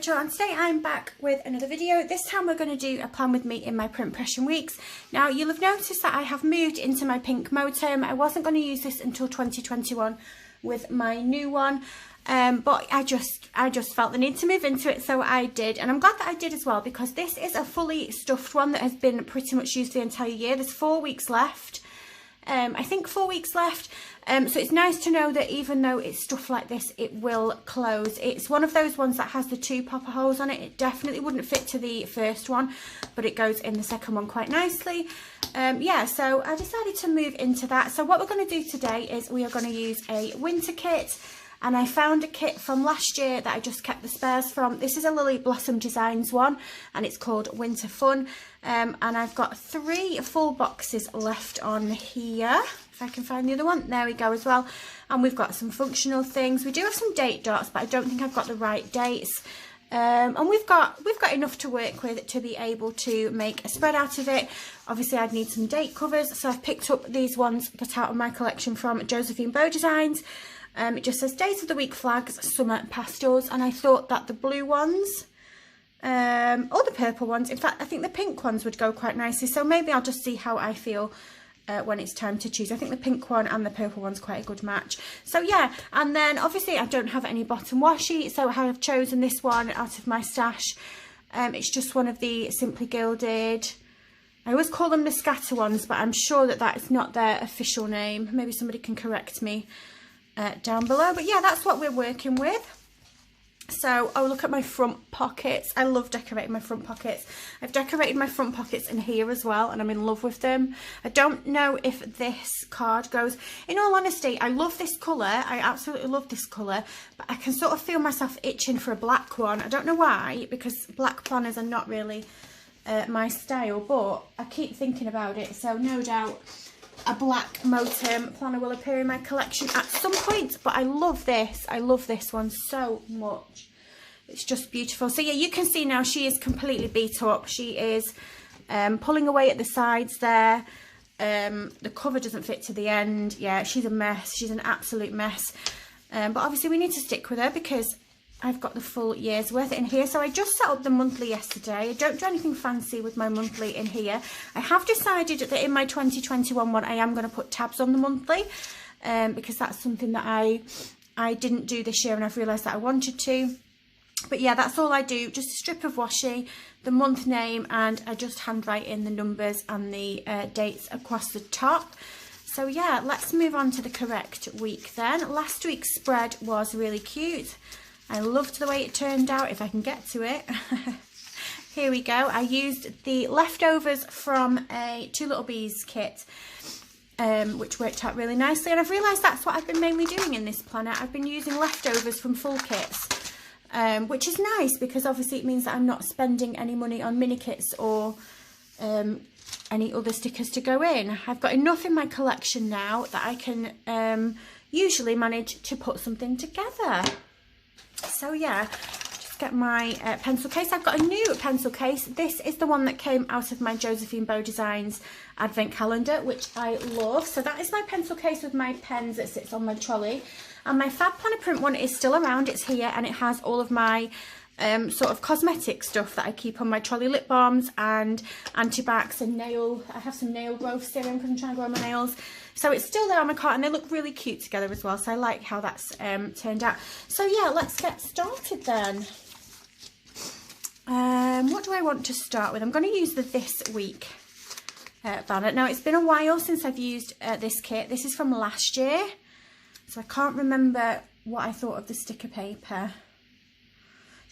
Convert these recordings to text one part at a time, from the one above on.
Rachel and today I'm back with another video. This time we're going to do a plan with me in my Print Pression Weeks. Now you'll have noticed that I have moved into my pink Motom. I wasn't going to use this until 2021 with my new one, but I just felt the need to move into it, so I did, and I'm glad that I did as well, because this is a fully stuffed one that has been pretty much used the entire year. There's 4 weeks left. I think 4 weeks left, so it's nice to know that even though it's stuff like this, it will close. It's one of those ones that has the 2 popper holes on it. It definitely wouldn't fit to the first one, but it goes in the second one quite nicely. Yeah, so I decided to move into that. So what we're going to do today is we are going to use a winter kit, and I found a kit from last year that I just kept the spares from. This is a Lily Blossom Designs one, and it's called Winter Fun. And I've got 3 full boxes left on here. If I can find the other one, there we go as well. And we've got some functional things. We do have some date dots, but I don't think I've got the right dates. And we've got enough to work with to be able to make a spread out of it. Obviously I'd need some date covers, so I've picked up these ones that out of my collection from Josephine Bow Designs. It just says Days of the Week Flags, Summer Pastels, and I thought that the blue ones, or the purple ones, in fact I think the pink ones would go quite nicely, so maybe I'll just see how I feel when it's time to choose. I think the pink one and the purple one's quite a good match. So yeah, and then obviously I don't have any bottom washi, so I have chosen this one out of my stash. It's just one of the Simply Gilded, I always call them the scatter ones, but I'm sure that that is not their official name. Maybe somebody can correct me down below, but yeah, that's what we're working with. So, oh, look at my front pockets. I love decorating my front pockets. I've decorated my front pockets in here as well, and I'm in love with them. I don't know if this card goes, in all honesty, I love this colour. I absolutely love this colour, but I can sort of feel myself itching for a black one. I don't know why, because black planners are not really my style, but I keep thinking about it, so no doubt a black Motom planner will appear in my collection at some point. But I love this. I love this one so much. It's just beautiful. So yeah, you can see now she is completely beat up. She is pulling away at the sides there. The cover doesn't fit to the end. Yeah, she's a mess. She's an absolute mess. But obviously we need to stick with her because I've got the full year's worth in here. So I just set up the monthly yesterday. I don't do anything fancy with my monthly in here. I have decided that in my 2021 one I am going to put tabs on the monthly, because that's something that I didn't do this year, and I've realised that I wanted to. But yeah, that's all I do, just a strip of washi, the month name, and I just handwrite in the numbers and the dates across the top. So yeah, let's move on to the correct week then. Last week's spread was really cute. I loved the way it turned out, if I can get to it. Here we go. I used the leftovers from a Two Little Bees kit, which worked out really nicely. And I've realised that's what I've been mainly doing in this planner. I've been using leftovers from full kits, which is nice because obviously it means that I'm not spending any money on mini kits or any other stickers to go in. I've got enough in my collection now that I can usually manage to put something together. So yeah, just get my pencil case. I've got a new pencil case. This is the one that came out of my Josephine Bow Designs advent calendar, which I love. So that is my pencil case with my pens that sits on my trolley. And my Fab Planner Print one is still around. It's here, and it has all of my sort of cosmetic stuff that I keep on my trolley, lip balms and anti-backs and nail. I have some nail growth serum because I'm trying to grow my nails. So it's still there on my cart, and they look really cute together as well. So I like how that's turned out. So yeah, let's get started then. What do I want to start with? I'm going to use the This Week banner. Now, it's been a while since I've used this kit. This is from last year, so I can't remember what I thought of the sticker paper.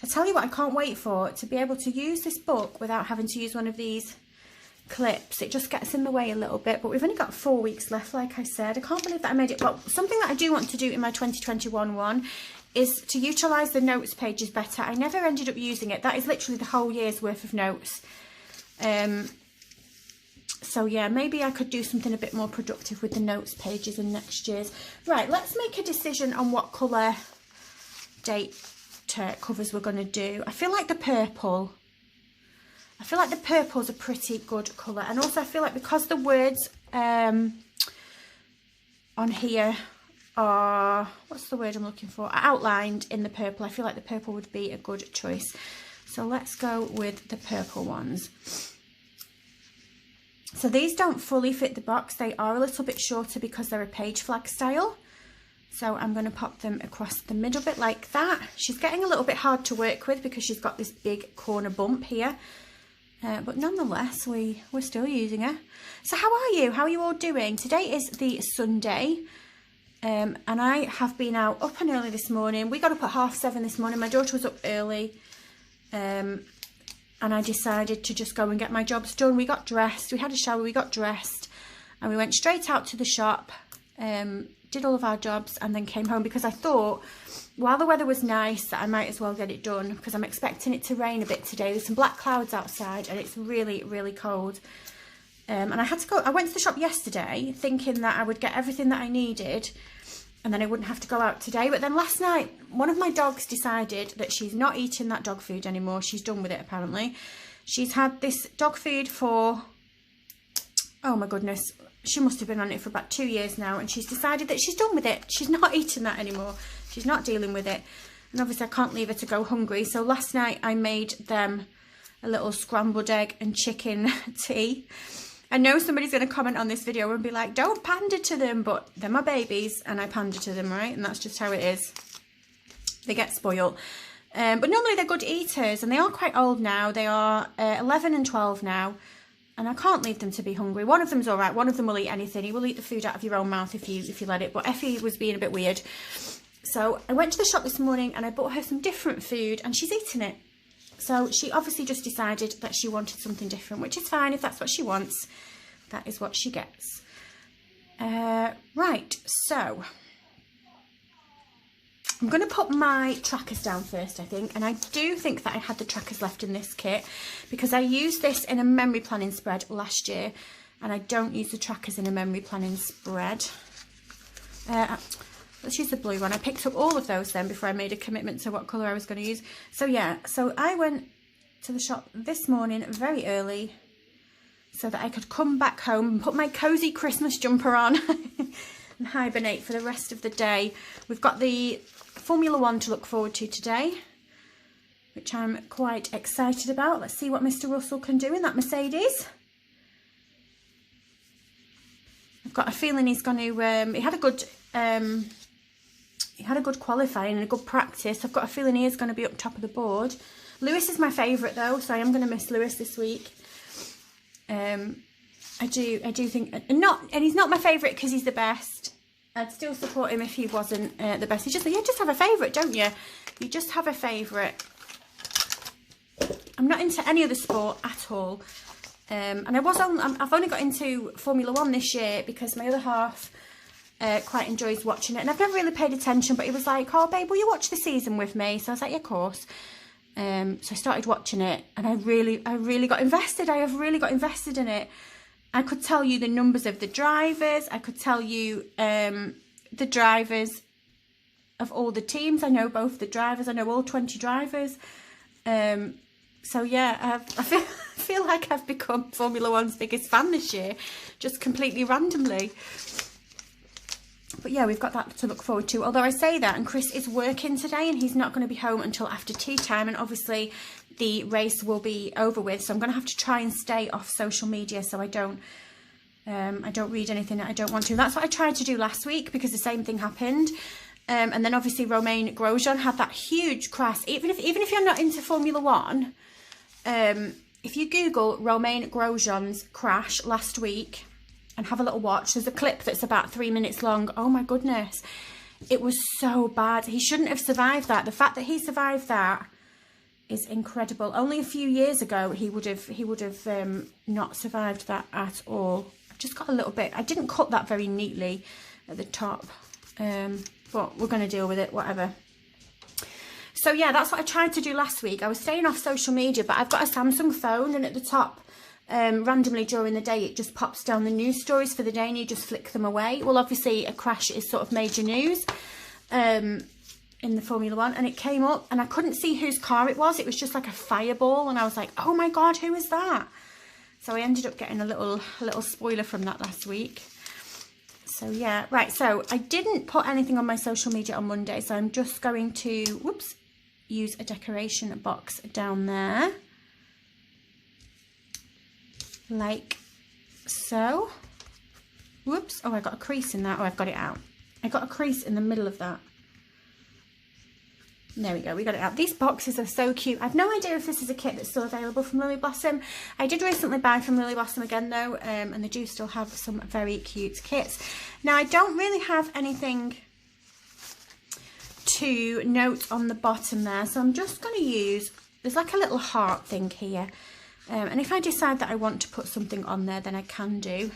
I tell you what, I can't wait for to be able to use this book without having to use one of these clips. It just gets in the way a little bit, but we've only got 4 weeks left, like I said. I can't believe that I made it. But something that I do want to do in my 2021 one is to utilise the notes pages better. I never ended up using it. That is literally the whole year's worth of notes. So yeah, maybe I could do something a bit more productive with the notes pages in next year's. Right, let's make a decision on what colour date covers we're going to do. I feel like the purple. I feel like the purple's a pretty good colour, and also I feel like because the words on here are, what's the word I'm looking for? Outlined in the purple. I feel like the purple would be a good choice. So let's go with the purple ones. So these don't fully fit the box. They are a little bit shorter because they're a page flag style. So I'm going to pop them across the middle bit like that. She's getting a little bit hard to work with because she's got this big corner bump here. But nonetheless, we're still using her. So how are you? How are you all doing? Today is the Sunday. And I have been out up and early this morning. We got up at 7:30 this morning. My daughter was up early. And I decided to just go and get my jobs done. We got dressed. We had a shower. We got dressed. And we went straight out to the shop. Did all of our jobs and then came home because I thought while the weather was nice that I might as well get it done because I'm expecting it to rain a bit today. There's some black clouds outside and it's really, really cold. And I had to go, I went to the shop yesterday thinking that I would get everything that I needed and then I wouldn't have to go out today. But then last night, one of my dogs decided that she's not eating that dog food anymore. She's done with it apparently. She's had this dog food for, oh my goodness, she must have been on it for about 2 years now, and she's decided that she's done with it. She's not eating that anymore. She's not dealing with it. And obviously I can't leave her to go hungry. So last night I made them a little scrambled egg and chicken tea. I know somebody's going to comment on this video and be like, don't pander to them, but they're my babies and I pander to them, right? And that's just how it is. They get spoiled. But normally they're good eaters and they are quite old now. They are 11 and 12 now. And I can't leave them to be hungry. One of them's all right. One of them will eat anything. He will eat the food out of your own mouth if you let it. But Effie was being a bit weird. So I went to the shop this morning and I bought her some different food and she's eating it. So she obviously just decided that she wanted something different, which is fine if that's what she wants. That is what she gets. Right, so I'm going to put my trackers down first, I think. And I do think that I had the trackers left in this kit because I used this in a memory planning spread last year. And I don't use the trackers in a memory planning spread. Let's use the blue one. I picked up all of those then before I made a commitment to what colour I was going to use. So yeah, so I went to the shop this morning very early so that I could come back home and put my cosy Christmas jumper on and hibernate for the rest of the day. We've got the Formula 1 to look forward to today, which I'm quite excited about. Let's see what Mr. Russell can do in that Mercedes. I've got a feeling he's going to, he had a good qualifying and a good practice. I've got a feeling he is going to be up top of the board. Lewis is my favourite though, so I am going to miss Lewis this week. I do think, and he's not my favourite because he's the best. I'd still support him if he wasn't the best. You just have a favourite, don't you? You just have a favourite. I'm not into any other sport at all. And I've only got into Formula 1 this year because my other half quite enjoys watching it. And I've never really paid attention, but he was like, oh babe, will you watch the season with me? So I was like, yeah, of course. So I started watching it and I really got invested. I have really got invested in it. I could tell you the numbers of the drivers. I could tell you the drivers of all the teams. I know both the drivers. I know all 20 drivers. So yeah, I feel like I've become Formula 1's biggest fan this year, just completely randomly. But yeah, we've got that to look forward to. Although I say that, and Chris is working today and he's not going to be home until after tea time. And obviously the race will be over with. So I'm going to have to try and stay off social media so I don't read anything that I don't want to. That's what I tried to do last week because the same thing happened. And then obviously Romain Grosjean had that huge crash. Even if you're not into Formula 1, if you Google Romain Grosjean's crash last week and have a little watch, there's a clip that's about 3 minutes long. Oh my goodness, it was so bad. He shouldn't have survived that. The fact that he survived that is incredible. Only a few years ago he would have not survived that at all. I've just got a little bit, I didn't cut that very neatly at the top, but we're going to deal with it, whatever. So yeah, that's what I tried to do last week. I was staying off social media, but I've got a Samsung phone, and at the top, randomly during the day, it just pops down the news stories for the day and you just flick them away. Well, obviously a crash is sort of major news in the Formula 1, and it came up and I couldn't see whose car it was. It was just like a fireball and I was like, oh my God, who is that? So I ended up getting a little spoiler from that last week. So yeah, right, so I didn't put anything on my social media on Monday, so I'm just going to, whoops, use a decoration box down there. Like so. Whoops, oh, I got a crease in that. Oh, I've got it out. I got a crease in the middle of that. There we go, we got it out. These boxes are so cute. I've no idea if this is a kit that's still available from Lily Blossom. I did recently buy from Lily Blossom again though, and they do still have some very cute kits. Now I don't really have anything to note on the bottom there, so I'm just going to use, there's like a little heart thing here, and if I decide that I want to put something on there, then I can do.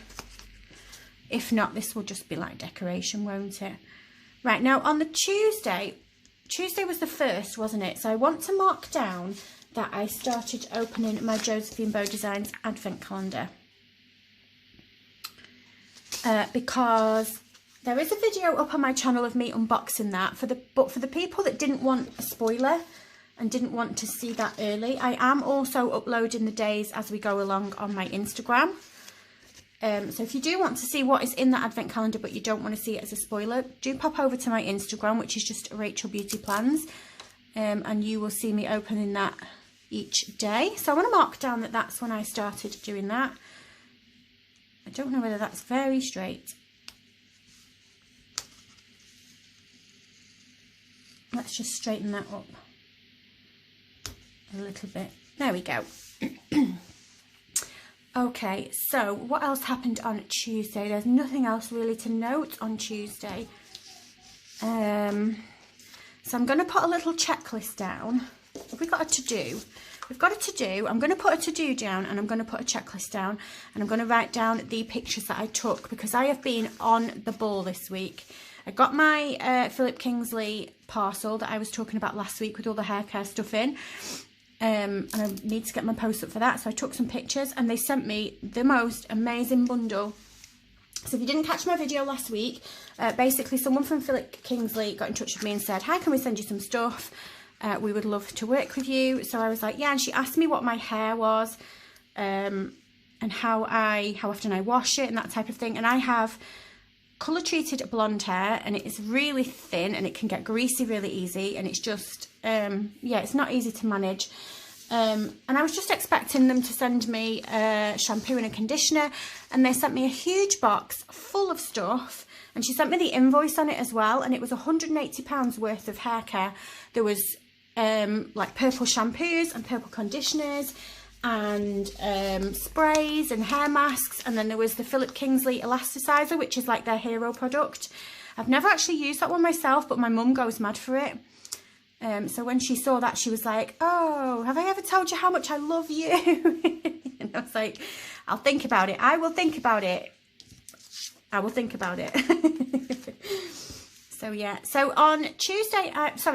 If not, this will just be like decoration, won't it? Right, now on the Tuesday was the 1st, wasn't it? So I want to mark down that I started opening my Josephine Bow Designs advent calendar. Because there is a video up on my channel of me unboxing that. But for the people that didn't want a spoiler and didn't want to see that early, I am also uploading the days as we go along on my Instagram. So if you do want to see what is in that advent calendar but you don't want to see it as a spoiler, do pop over to my Instagram, which is just RachelBeautyPlans, and you will see me opening that each day. So I want to mark down that that's when I started doing that. I don't know whether that's very straight. Let's just straighten that up a little bit. There we go. Okay, so what else happened on Tuesday? There's nothing else really to note on Tuesday. So I'm going to put a little checklist down. Have we got a to-do? We've got a to-do. I'm going to put a to-do down and I'm going to put a checklist down. And I'm going to write down the pictures that I took because I have been on the ball this week. I got my Philip Kingsley parcel that I was talking about last week with all the hair care stuff in. And I need to get my post up for that, so I took some pictures and they sent me the most amazing bundle. So if you didn't catch my video last week, basically someone from Philip Kingsley got in touch with me and said, hi, can we send you some stuff? We would love to work with you. So I was like, yeah, and she asked me what my hair was, and how often I wash it and that type of thing. And I have colour treated blonde hair and it is really thin and it can get greasy really easy, and it's just yeah, it's not easy to manage. And I was just expecting them to send me a shampoo and a conditioner, and they sent me a huge box full of stuff, and she sent me the invoice on it as well, and it was £180 worth of hair care. There was like purple shampoos and purple conditioners and sprays and hair masks, and then there was the Philip Kingsley elasticizer, which is like their hero product. I've never actually used that one myself, but my mum goes mad for it. So when she saw that, she was like, oh, have I ever told you how much I love you? And I was like, I'll think about it. I will think about it. I will think about it. So yeah, so on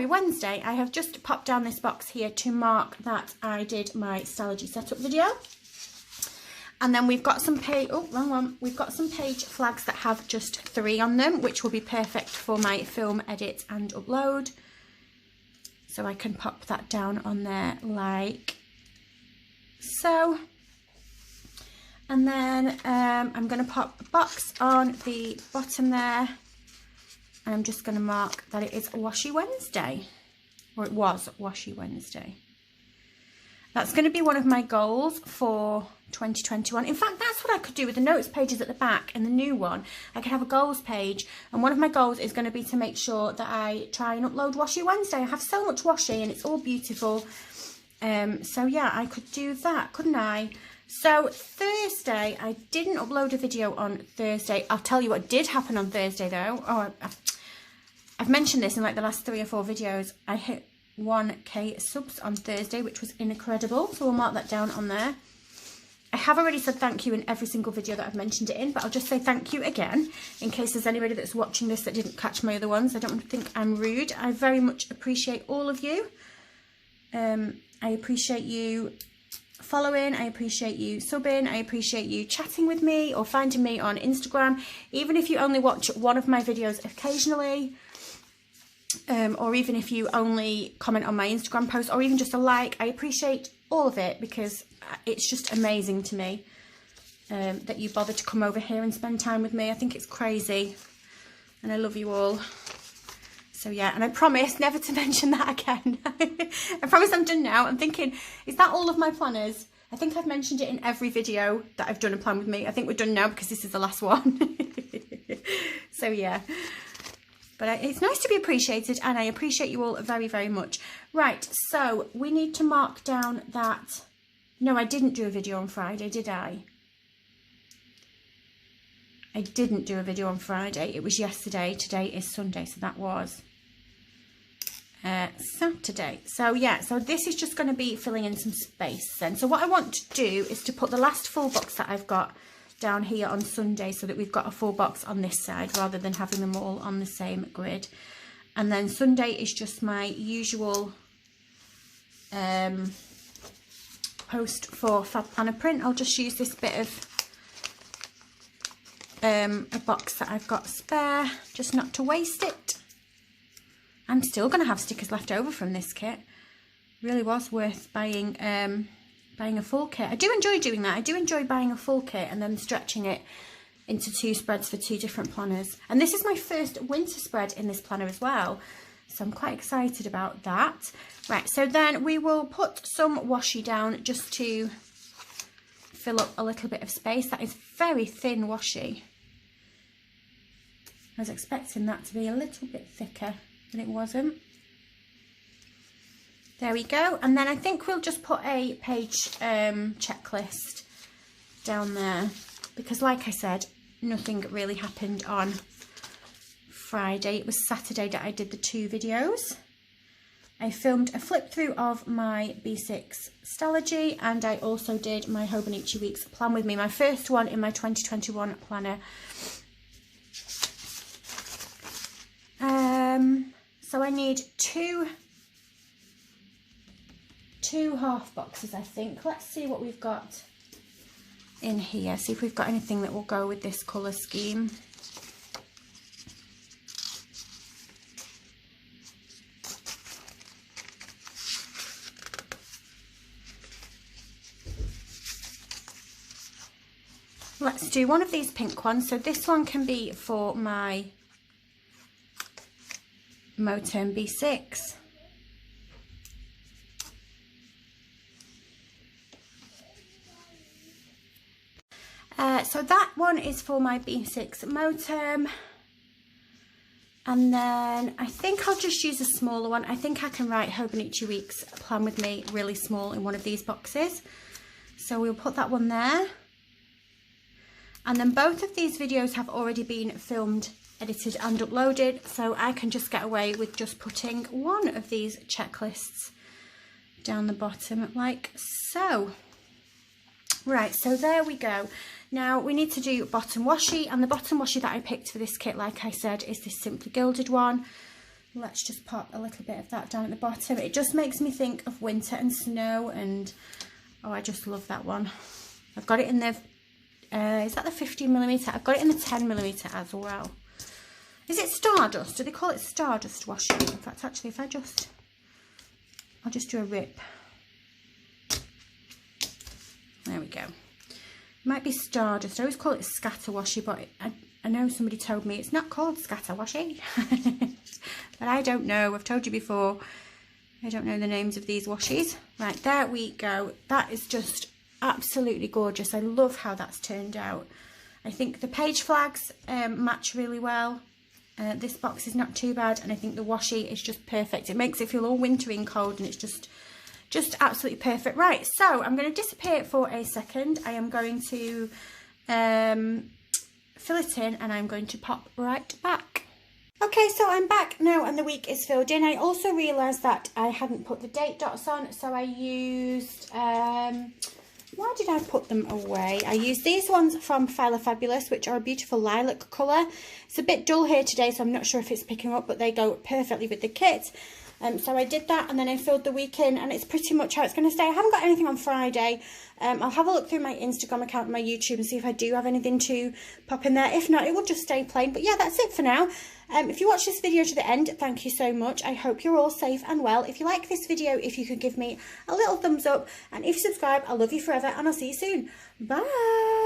Wednesday, I have just popped down this box here to mark that I did my Stylogy setup video. And then we've got some page, oh, wrong one. We've got some page flags that have just 3 on them, which will be perfect for my film, edit and upload. So I can pop that down on there like so. And then I'm going to pop a box on the bottom there. And I'm just going to mark that it is Washi Wednesday. Or it was Washi Wednesday. That's going to be one of my goals for 2021. In fact, that's what I could do with the notes pages at the back and the new one. I could have a goals page, and one of my goals is going to be to make sure that I try and upload Washi Wednesday. I have so much washi and it's all beautiful. So yeah, I could do that, couldn't I? So Thursday, I didn't upload a video on Thursday. I'll tell you what did happen on Thursday though. Oh, I've mentioned this in like the last 3 or 4 videos. I hit 1k subs on Thursday, which was incredible. So we'll mark that down on there. I have already said thank you in every single video that I've mentioned it in, but I'll just say thank you again in case there's anybody that's watching this that didn't catch my other ones. I don't want to think I'm rude. I very much appreciate all of you. I appreciate you following, I appreciate you subbing, I appreciate you chatting with me or finding me on Instagram, even if you only watch one of my videos occasionally. Or even if you only comment on my Instagram post, or even just a like, I appreciate all of it because it's just amazing to me. that you bother to come over here and spend time with me. I think it's crazy, and I love you all. So yeah, and I promise never to mention that again. I promise I'm done now. I'm thinking, is that all of my planners? I think I've mentioned it in every video that I've done a plan with me. I think we're done now because this is the last one. So yeah, but it's nice to be appreciated, and I appreciate you all very, very much. Right, so we need to mark down that... No, I didn't do a video on Friday, did I? I didn't do a video on Friday. It was yesterday. Today is Sunday, so that was Saturday. So yeah, so this is just going to be filling in some space then. So what I want to do is to put the last full box that I've got down here on Sunday, so that we've got a full box on this side rather than having them all on the same grid. And then Sunday is just my usual post for Fab Planner print. I'll just use this bit of a box that I've got spare, just not to waste it. I'm still going to have stickers left over from this kit. Really was worth buying a full kit. I do enjoy doing that. I do enjoy buying a full kit and then stretching it into 2 spreads for 2 different planners. And this is my first winter spread in this planner as well, so I'm quite excited about that. Right, so then we will put some washi down just to fill up a little bit of space. That is very thin washi. I was expecting that to be a little bit thicker, but it wasn't. There we go. And then I think we'll just put a page checklist down there, because like I said, nothing really happened on Friday. It was Saturday that I did the 2 videos. I filmed a flip through of my B6 Stellargy, and I also did my Hobonichi Weeks plan with me, my first one in my 2021 planner. So I need two half boxes, I think. Let's see what we've got in here, see if we've got anything that will go with this colour scheme. Let's do one of these pink ones. So this one can be for my Moterm B6. So that one is for my B6 Moterm. And then I think I'll just use a smaller one. I think I can write Hobonichi Weeks plan with me really small in one of these boxes. So we'll put that one there. And then both of these videos have already been filmed, edited and uploaded, so I can just get away with just putting one of these checklists down the bottom like so. Right, so there we go. Now we need to do bottom washi, and the bottom washi that I picked for this kit, like I said, is this Simply Gilded one. Let's just pop a little bit of that down at the bottom. It just makes me think of winter and snow, and oh, I just love that one. I've got it in the is that the 15mm? I've got it in the 10mm as well. Is it Stardust? Do they call it Stardust washi? In fact, actually, if I'll just do a rip. There we go. It might be Stardust. I always call it Scatter washi, but I know somebody told me it's not called Scatter washi. But I don't know. I've told you before. I don't know the names of these washies. Right, there we go. That is just absolutely gorgeous. I love how that's turned out. I think the page flags match really well. This box is not too bad, and I think the washi is just perfect. It makes it feel all wintry and cold, and it's just absolutely perfect. Right, so I'm going to disappear for a second. I am going to fill it in, and I'm going to pop right back. Okay, so I'm back now and the week is filled in. I also realised that I hadn't put the date dots on, so I used why did I put them away? I used these ones from Fila Fabulous, which are a beautiful lilac colour. It's a bit dull here today, so I'm not sure if it's picking up, but they go perfectly with the kit. So I did that, and then I filled the week in, and it's pretty much how it's going to stay. I haven't got anything on Friday. I'll have a look through my Instagram account and my YouTube and see if I do have anything to pop in there. If not, it will just stay plain. But yeah, that's it for now. If you watch this video to the end, thank you so much. I hope you're all safe and well. If you like this video, if you could give me a little thumbs up, and if you subscribe, I love you forever, and I'll see you soon. Bye!